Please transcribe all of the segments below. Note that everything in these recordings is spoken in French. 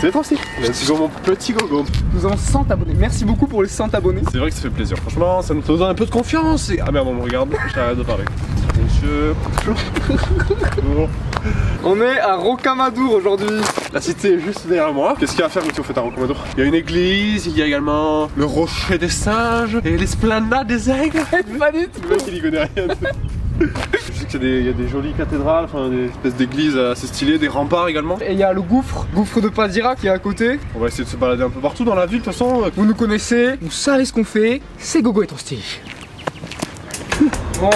C'est trop stylé. Let's go mon petit gogo. Nous avons 100 abonnés. Merci beaucoup pour les 100 abonnés. C'est vrai que ça fait plaisir. Franchement, ça nous donne un peu de confiance. Ah merde, on me regarde. J'arrête de parler. Monsieur. On est à Rocamadour aujourd'hui. La cité est juste derrière moi. Qu'est-ce qu'il y a à faire ici au fait à Rocamadour? Il y a une église, il y a également le rocher des singes et l'esplanade des aigles. Pas du tout. Le mec il y connaît rien. Je sais qu'il y a des jolies cathédrales, enfin des espèces d'églises assez stylées, des remparts également. Et il y a le gouffre de Padira qui est à côté. On va essayer de se balader un peu partout dans la ville de toute façon. Vous nous connaissez, vous savez ce qu'on fait, c'est Gogo et Tosti. Oh.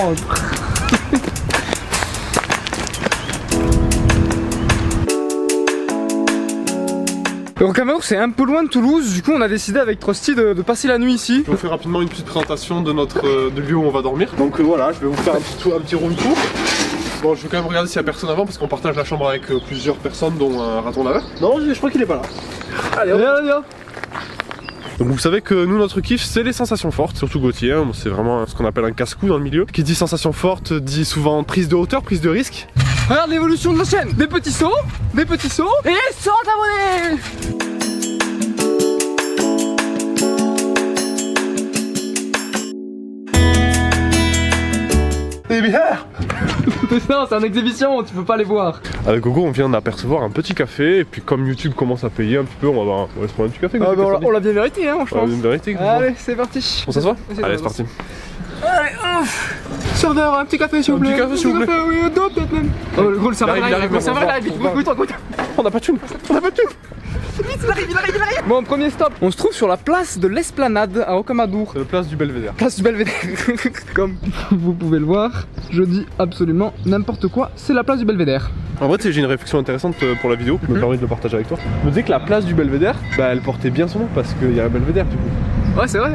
Rocamadour c'est un peu loin de Toulouse, du coup on a décidé avec Trusty de passer la nuit ici. Je vais vous faire rapidement une petite présentation de notre lieu où on va dormir. Donc voilà, je vais vous faire un petit room tour. Bon, je vais quand même regarder s'il n'y a personne avant parce qu'on partage la chambre avec plusieurs personnes dont un raton laveur. Non, je crois qu'il est pas là. Allez, hop. Donc vous savez que nous notre kiff c'est les sensations fortes, surtout Gauthier, hein. C'est vraiment ce qu'on appelle un casse-cou dans le milieu. Qui dit sensation forte dit souvent prise de hauteur, prise de risque. Regarde l'évolution de la chaîne, des petits sauts et 100 abonnés. Et bière. Non, c'est en exhibition, tu peux pas les voir. Avec Gogo on vient d'apercevoir un petit café et puis comme YouTube commence à payer un petit peu, on va se prendre un petit café. On l'a bien mérité hein, je pense. Allez, c'est parti. On s'assoit? Allez, c'est parti. Allez, ouf. Serveur, un petit café s'il vous plaît. Un petit café s'il vous plaît. Oui, deux peut-être même. Oh, le gros, le serveur il arrive, vite. On n'a pas de thune. Vite, il arrive. Bon, premier stop. On se trouve sur la place de l'Esplanade à Rocamadour. C'est la place du Belvédère. Place du Belvédère. Comme vous pouvez le voir, je dis absolument n'importe quoi. C'est la place du Belvédère. En vrai, j'ai une réflexion intéressante pour la vidéo. Je me permets de le partager avec toi. Je me disais que la place du Belvédère, bah elle portait bien son nom parce qu'il y a un Belvédère du coup. Ouais, c'est vrai.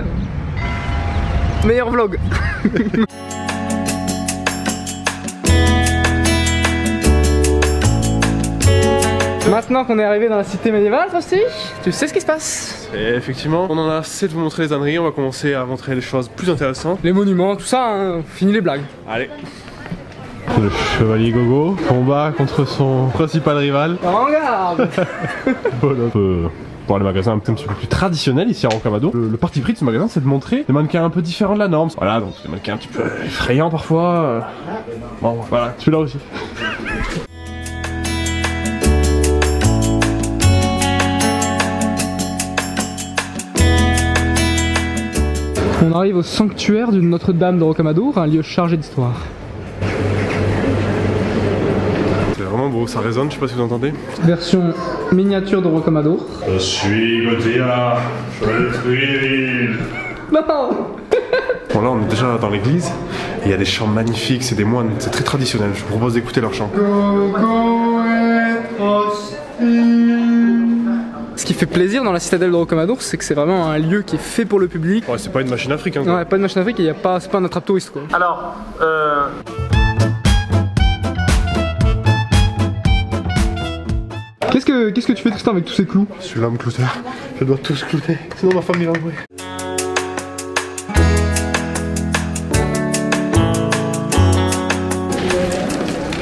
Meilleur vlog. Maintenant qu'on est arrivé dans la cité médiévale, Trusty, tu sais ce qui se passe? Et effectivement, on en a assez de vous montrer les âneries, on va commencer à montrer les choses plus intéressantes. Les monuments, tout ça, hein. Fini les blagues. Allez. Le chevalier Gogo, combat contre son principal rival. Regarde. Voilà. Pour les magasins un petit peu plus traditionnels ici à Rocamadour. Le parti pris de ce magasin c'est de montrer des mannequins un peu différents de la norme. Voilà, donc des mannequins un petit peu effrayants parfois. Bon voilà, celui-là aussi. On arrive au sanctuaire de Notre-Dame de Rocamadour, un lieu chargé d'histoire. C'est vraiment beau, ça résonne, je sais pas si vous entendez. Version miniature de Rocamadour. Je suis Gauthier, je suis Non. Bon là on est déjà dans l'église, et il y a des chants magnifiques, c'est des moines, c'est très traditionnel, je vous propose d'écouter leurs chants. Ce qui fait plaisir dans la citadelle de Rocamadour, c'est que c'est vraiment un lieu qui est fait pour le public. Ouais, c'est pas une machine afrique hein, quoi. Ouais, pas de machine afrique et c'est pas un attrape-touriste quoi. Alors, Qu'est-ce que tu fais Tristan avec tous ces clous? Je suis l'homme clouteur, je dois tous clouter, sinon ma famille va mourir.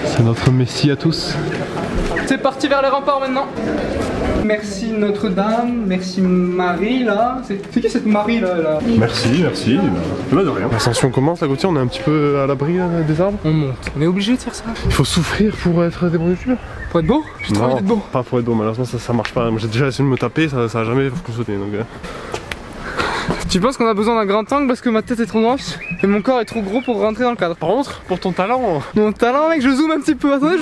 C'est notre messie à tous. C'est parti vers les remparts maintenant. Merci Notre-Dame, merci Marie là. C'est qui cette Marie là? Merci. Bah de rien. L'ascension commence là Gauthier, on est un petit peu à l'abri des arbres. On monte, on est obligé de faire ça. Il faut souffrir pour être des bons youtubeurs. Pour être beau? J'ai trop envie d'être beau. Pas pour être beau, malheureusement ça marche pas. Moi j'ai déjà essayé de me taper, ça a jamais fonctionné donc. Tu penses qu'on a besoin d'un grand angle parce que ma tête est trop grosse et mon corps est trop gros pour rentrer dans le cadre? Par contre, pour ton talent. Mon talent mec, je zoome un petit peu, attendez,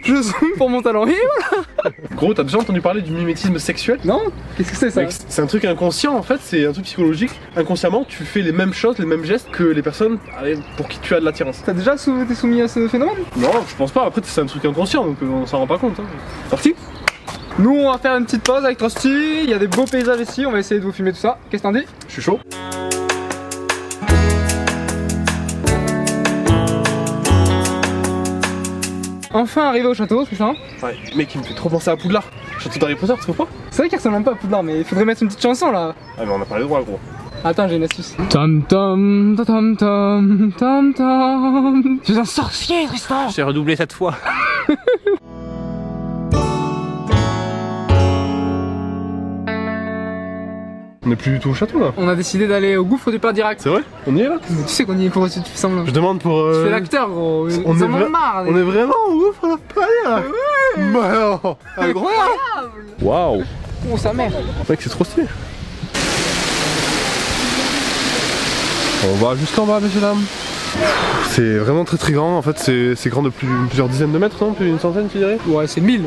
je zoome pour mon talent. Et voilà. Gros, t'as déjà entendu parler du mimétisme sexuel? Non? Qu'est-ce que c'est ça? C'est un truc inconscient en fait, c'est un truc psychologique. Inconsciemment, tu fais les mêmes choses, les mêmes gestes que les personnes pour qui tu as de l'attirance. T'as déjà été soumis à ce phénomène? Non, je pense pas, après c'est un truc inconscient donc on s'en rend pas compte. Hein. Parti? Nous on va faire une petite pause avec Trusty, il y a des beaux paysages ici, on va essayer de vous filmer tout ça. Qu'est-ce que t'en dis? Je suis chaud. Enfin arrivé au château, c'est ça? Ouais, mec il me fait trop penser à Poudlard. Château d'Harry Potter, tu trouves pas? C'est vrai qu'il ressemble un peu à Poudlard, mais il faudrait mettre une petite chanson là. Ah mais on a pas les droits gros. Attends, j'ai une astuce. Tom tom tom tom tom tom. Je suis un sorcier, Tristan. j'ai redoublé cette fois. On est plus du tout au château là. On a décidé d'aller au gouffre du Père Dirac. C'est vrai? On y est là? Tu sais qu'on y est pour tu fais semblant. Je demande pour. Tu fais l'acteur gros. On Ils est, en ont marre. on est vraiment au gouffre là? Pas là. Ouais. Bah non. Incroyable. Waouh. Oh sa mère. Mec, c'est trop stylé. On va jusqu'en bas, messieurs dames. C'est vraiment très très grand, en fait c'est grand de plusieurs dizaines de mètres, non? Plus d'une centaine, tu dirais? Ouais, c'est 1000.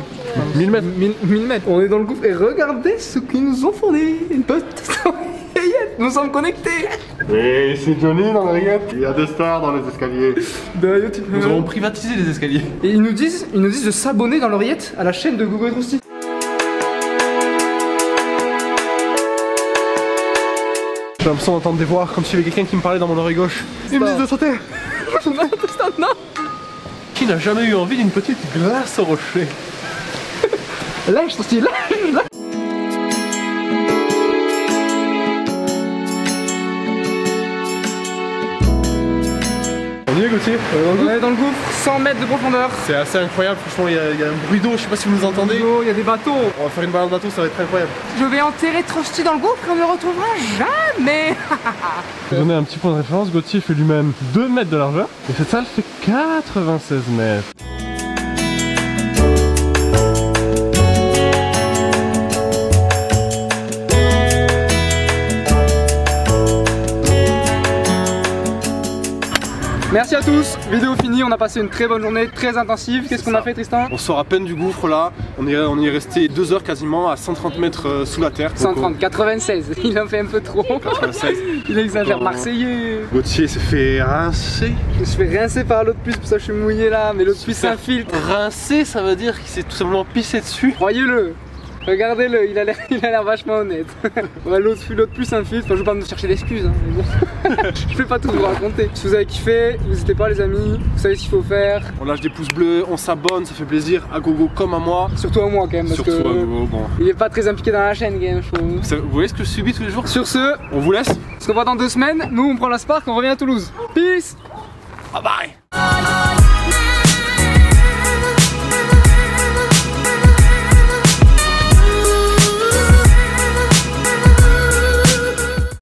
1000 mètres. 1000 mètres. On est dans le gouffre et regardez ce qu'ils nous ont fourni. Une petite oreillette. Nous sommes connectés. Et c'est Johnny dans l'oreillette. Il y a des stars dans les escaliers. Nous avons privatisé les escaliers. Et ils nous disent de s'abonner dans l'oreillette à la chaîne de Google Trusty. J'ai l'impression d'entendre des voix comme s'il y avait quelqu'un qui me parlait dans mon oreille gauche. Ils me disent de sauter. Non. Qui n'a jamais eu envie d'une petite glace au rocher? Lâche, Trusty, lâche. On y est, Gauthier? On est dans le gouffre, 100 mètres de profondeur. C'est assez incroyable, franchement, il y a un bruit d'eau, je sais pas si vous nous entendez. Il y a des bateaux. On va faire une balade bateau, ça va être incroyable. Je vais enterrer Trusty dans le gouffre et on ne le retrouvera jamais. Pour donner un petit point de référence, Gauthier fait lui-même 2 mètres de largeur et cette salle fait 96 mètres. Merci à tous, vidéo finie, on a passé une très bonne journée, très intensive. Qu'est-ce qu'on a fait, Tristan? On sort à peine du gouffre là, on y est resté 2 heures quasiment à 130 mètres sous la terre. 130, 96, il en fait un peu trop. 96. Il exagère, Marseillais. Gauthier s'est fait rincer. Je me suis fait rincer par l'autre puce, pour ça je suis mouillé là, mais l'autre puce s'infiltre. Rincer, ça veut dire qu'il s'est tout simplement pissé dessus. Croyez-le. Regardez-le, il a l'air vachement honnête. Ouais, l'autre plus infiltre, enfin, je vais pas me chercher d'excuses, hein, mais bon. Je vais pas tout vous raconter. Si vous avez kiffé, n'hésitez pas les amis, vous savez ce qu'il faut faire. On lâche des pouces bleus, on s'abonne, ça fait plaisir à Gogo comme à moi. Surtout à moi quand même, parce Surtout que à Gogo, bon. Il est pas très impliqué dans la chaîne quand même, je trouve. Vous voyez ce que je subis tous les jours? Sur ce, on vous laisse. on se revoit dans 2 semaines, nous on prend la Spark, on revient à Toulouse. Peace. Bye bye.